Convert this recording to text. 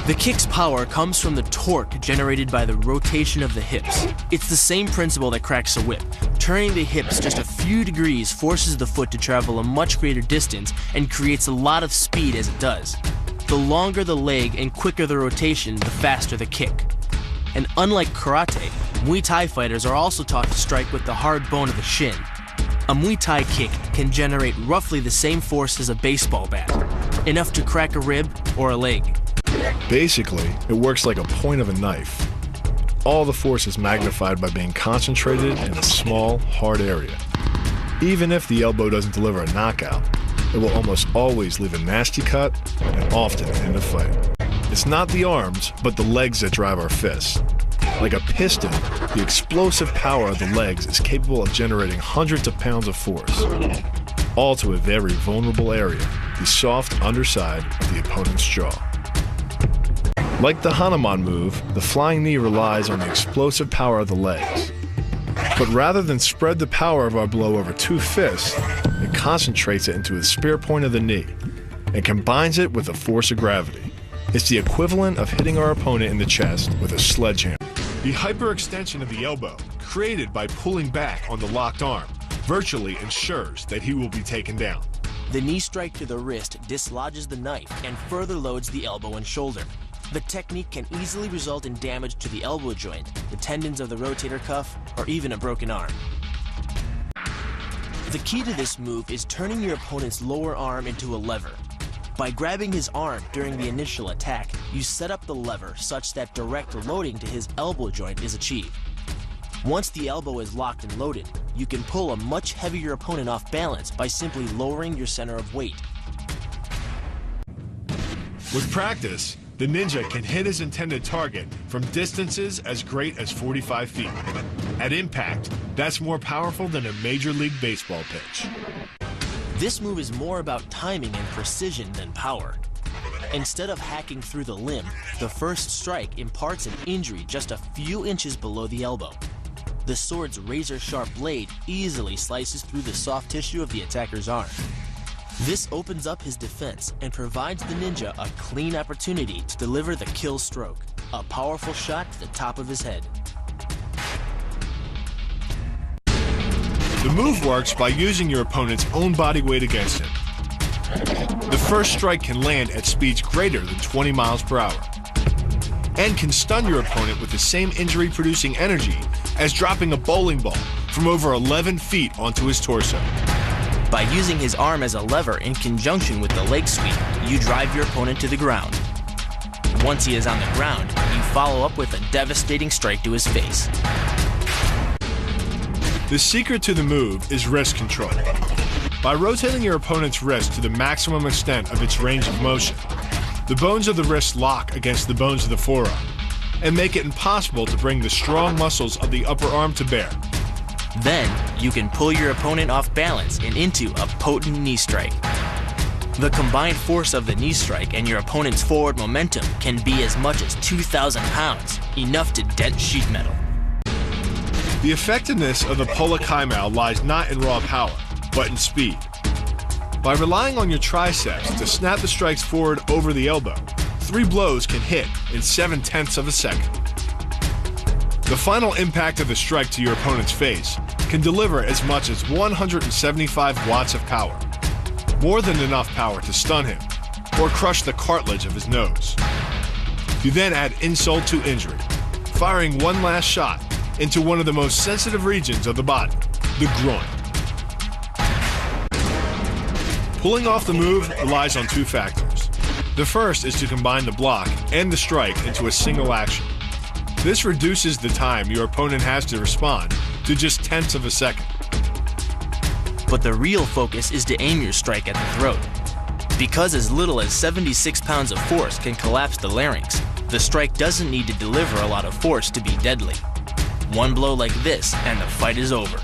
The kick's power comes from the torque generated by the rotation of the hips. It's the same principle that cracks a whip. Turning the hips just a few degrees forces the foot to travel a much greater distance and creates a lot of speed as it does. The longer the leg and quicker the rotation, the faster the kick. And unlike karate, Muay Thai fighters are also taught to strike with the hard bone of the shin. A Muay Thai kick can generate roughly the same force as a baseball bat, enough to crack a rib or a leg. Basically, it works like a point of a knife. All the force is magnified by being concentrated in a small, hard area. Even if the elbow doesn't deliver a knockout, it will almost always leave a nasty cut and often end a fight. It's not the arms, but the legs that drive our fists. Like a piston, the explosive power of the legs is capable of generating hundreds of pounds of force, all to a very vulnerable area, the soft underside of the opponent's jaw. Like the Hanuman move, the flying knee relies on the explosive power of the legs. But rather than spread the power of our blow over two fists, it concentrates it into the spear point of the knee and combines it with the force of gravity. It's the equivalent of hitting our opponent in the chest with a sledgehammer. The hyperextension of the elbow, created by pulling back on the locked arm, virtually ensures that he will be taken down. The knee strike to the wrist dislodges the knife and further loads the elbow and shoulder. The technique can easily result in damage to the elbow joint, the tendons of the rotator cuff, or even a broken arm. The key to this move is turning your opponent's lower arm into a lever. By grabbing his arm during the initial attack, you set up the lever such that direct loading to his elbow joint is achieved. Once the elbow is locked and loaded, you can pull a much heavier opponent off balance by simply lowering your center of weight. With practice, the ninja can hit his intended target from distances as great as 45 feet. At impact, that's more powerful than a Major League Baseball pitch. This move is more about timing and precision than power. Instead of hacking through the limb, the first strike imparts an injury just a few inches below the elbow. The sword's razor-sharp blade easily slices through the soft tissue of the attacker's arm. This opens up his defense and provides the ninja a clean opportunity to deliver the kill stroke, a powerful shot to the top of his head. The move works by using your opponent's own body weight against him. The first strike can land at speeds greater than 20 miles per hour and can stun your opponent with the same injury-producing energy as dropping a bowling ball from over 11 feet onto his torso. By using his arm as a lever in conjunction with the leg sweep, you drive your opponent to the ground. Once he is on the ground, you follow up with a devastating strike to his face. The secret to the move is wrist control. By rotating your opponent's wrist to the maximum extent of its range of motion, the bones of the wrist lock against the bones of the forearm and make it impossible to bring the strong muscles of the upper arm to bear. Then, you can pull your opponent off balance and into a potent knee strike. The combined force of the knee strike and your opponent's forward momentum can be as much as 2,000 pounds, enough to dent sheet metal. The effectiveness of the Pola Kaimao lies not in raw power, but in speed. By relying on your triceps to snap the strikes forward over the elbow, 3 blows can hit in 7/10 of a second. The final impact of the strike to your opponent's face can deliver as much as 175 watts of power, more than enough power to stun him or crush the cartilage of his nose. You then add insult to injury, firing one last shot into one of the most sensitive regions of the body, the groin. Pulling off the move relies on 2 factors. The first is to combine the block and the strike into a single action. This reduces the time your opponent has to respond to just 1/10 of a second. But the real focus is to aim your strike at the throat. Because as little as 76 pounds of force can collapse the larynx, the strike doesn't need to deliver a lot of force to be deadly. One blow like this and the fight is over.